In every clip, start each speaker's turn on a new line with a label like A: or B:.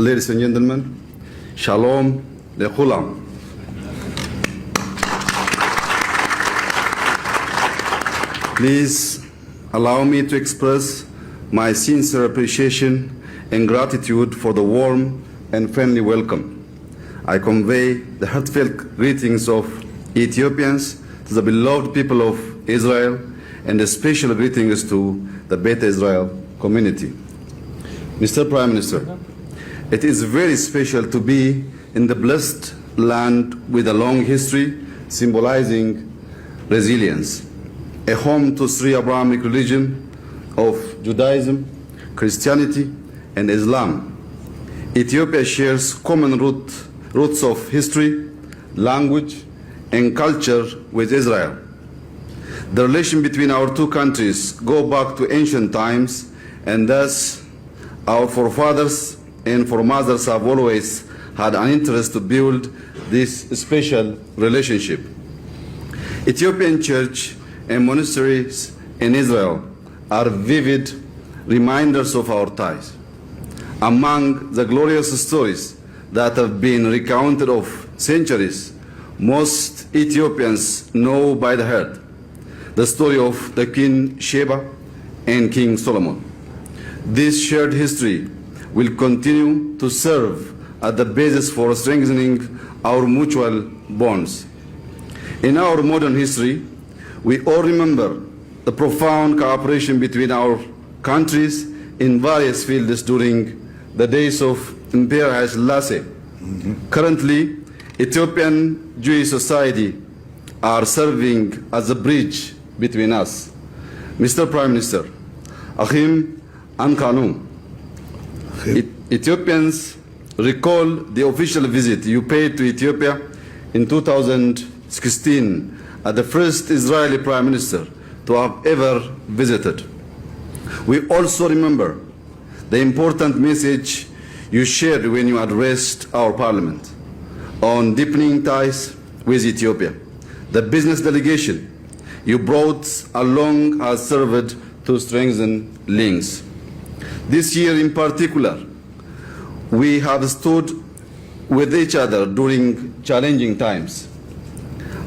A: ladies and gentlemen, Shalom Lechulam. Please allow me to express my sincere appreciation and gratitude for the warm and friendly welcome. I convey the heartfelt greetings of Ethiopians to the beloved people of Israel, and a special greetings to the Beta Israel community. Mr. Prime Minister, it is very special to be in the blessed land with a long history symbolizing resilience, a home to three Abrahamic religions of Judaism, Christianity, and Islam. Ethiopia shares common roots of history, language, and culture with Israel. The relation between our two countries go back to ancient times, and thus our forefathers and foremothers have always had an interest to build this special relationship. Ethiopian church and monasteries in Israel are vivid reminders of our ties. Among the glorious stories that have been recounted of centuries, most Ethiopians know by the heart the story of the King Sheba and King Solomon. This shared history will continue to serve as the basis for strengthening our mutual bonds. In our modern history, we all remember the profound cooperation between our countries in various fields during the days of Emperor Haile Selassie. Currently, Ethiopian Jewish society are serving as a bridge between us. Mr. Prime Minister, Achim Ankanu, Ethiopians recall the official visit you paid to Ethiopia in 2016 as the first Israeli Prime Minister to have ever visited. We also remember the important message you shared when you addressed our Parliament on deepening ties with Ethiopia. The business delegation you brought along has served to strengthen links. This year in particular, we have stood with each other during challenging times.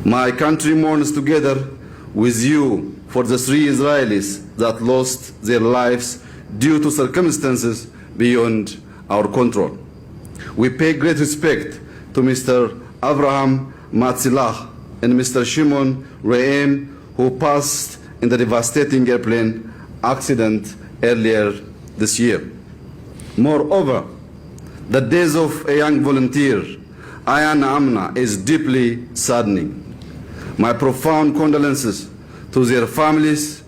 A: My country mourns together with you for the three Israelis that lost their lives due to circumstances beyond our control. We pay great respect to Mr. Abraham Matzilah and Mr. Shimon Re'em, who passed in the devastating airplane accident earlier this year. Moreover, the death of a young volunteer, Ayan Amna, is deeply saddening. My profound condolences to their families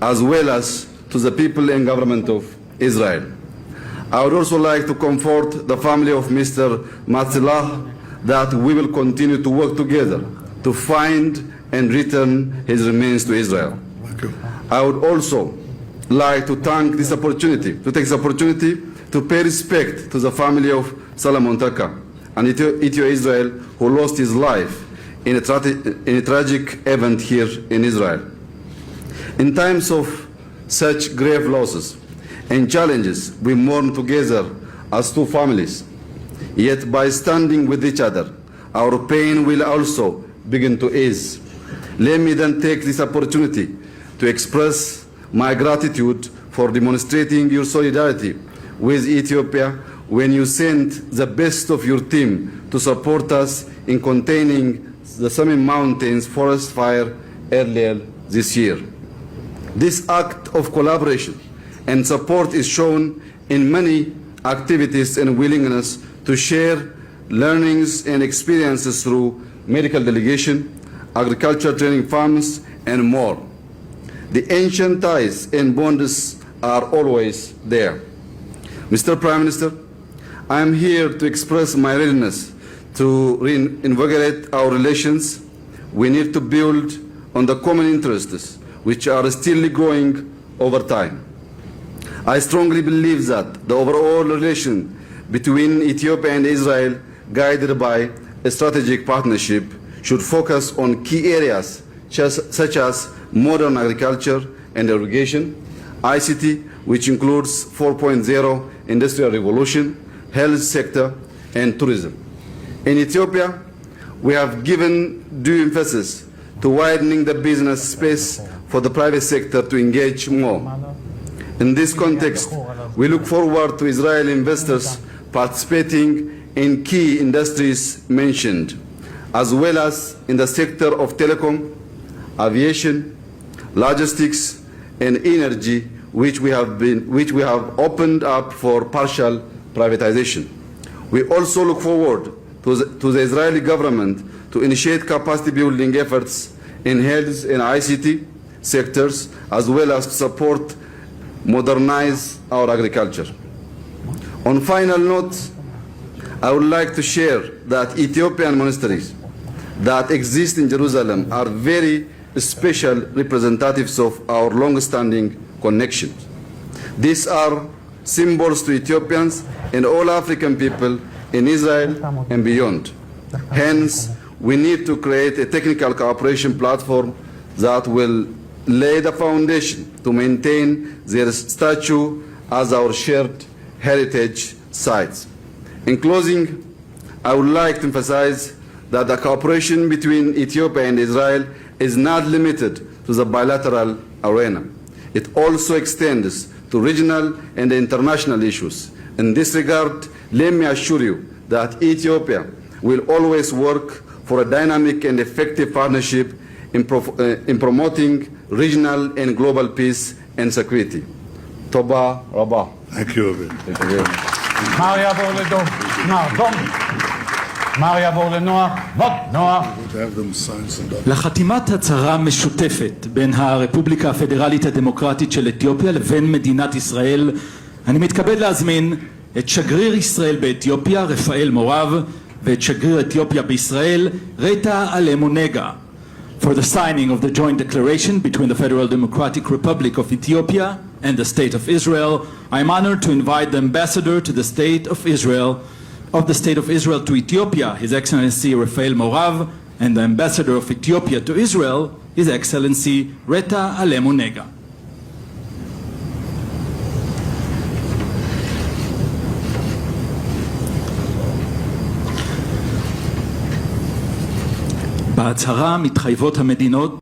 A: as well as to the people and government of Israel. I would also like to comfort the family of Mr. Matzilah that we will continue to work together to find and return his remains to Israel. I would also like to take this opportunity to pay respect to the family of Solomon Taka, an Ethio-Israel who lost his life in a tragic event here in Israel. In times of such grave losses and challenges, we mourn together as two families. Yet by standing with each other, our pain will also begin to ease. Let me then take this opportunity to express my gratitude for demonstrating your solidarity with Ethiopia when you sent the best of your team to support us in containing the Summit Mountains forest fire earlier this year. This act of collaboration and support is shown in many activities and willingness to share learnings and experiences through medical delegation, agriculture training farms, and more. The ancient ties and bonds are always there. Mr. Prime Minister, I am here to express my readiness to reinvigorate our relations. We need to build on the common interests which are still growing over time. I strongly believe that the overall relation between Ethiopia and Israel, guided by a strategic partnership, should focus on key areas such as modern agriculture and irrigation, ICT, which includes 4.0 industrial revolution, health sector, and tourism. In Ethiopia, we have given due emphasis to widening the business space for the private sector to engage more. In this context, we look forward to Israeli investors participating in key industries mentioned, as well as in the sector of telecom, aviation, logistics, and energy, which we have opened up for partial privatization. We also look forward to the Israeli government to initiate capacity building efforts in health and ICT sectors, as well as to support modernize our agriculture. On final note, I would like to share that Ethiopian monasteries that exist in Jerusalem are very special representatives of our long-standing connections. These are symbols to Ethiopians and all African people in Israel and beyond. Hence, we need to create a technical cooperation platform that will lay the foundation to maintain their status as our shared heritage sites. In closing, I would like to emphasize that the cooperation between Ethiopia and Israel is not limited to the bilateral arena. It also extends to regional and international issues. In this regard, let me assure you that Ethiopia will always work for a dynamic and effective partnership in promoting regional and global peace and security. Toba Rabah.
B: Thank you.
A: Thank you very much.
C: מה יעבור לדום? דום. מה יעבור לנוח? נוח.
B: To have them sign some documents.
D: לחתימת הצהרה משותפת בין הרפובליקה הפדרלית הדמוקרטית של אתיופיה לבין מדינת ישראל, אני מתכבד להזמין את שגריר ישראל באתיופיה רפאל מורב ואת שגריר אתיופיה בישראל רטה אלמונגה for the signing of the joint declaration between the Federal Democratic Republic of Ethiopia and the State of Israel. I am honored to invite the ambassador to the State of Israel to Ethiopia, His Excellency Rafael Morav, and the ambassador of Ethiopia to Israel, His Excellency Reta Alemunega. בהצהרה מתחייבות המדינות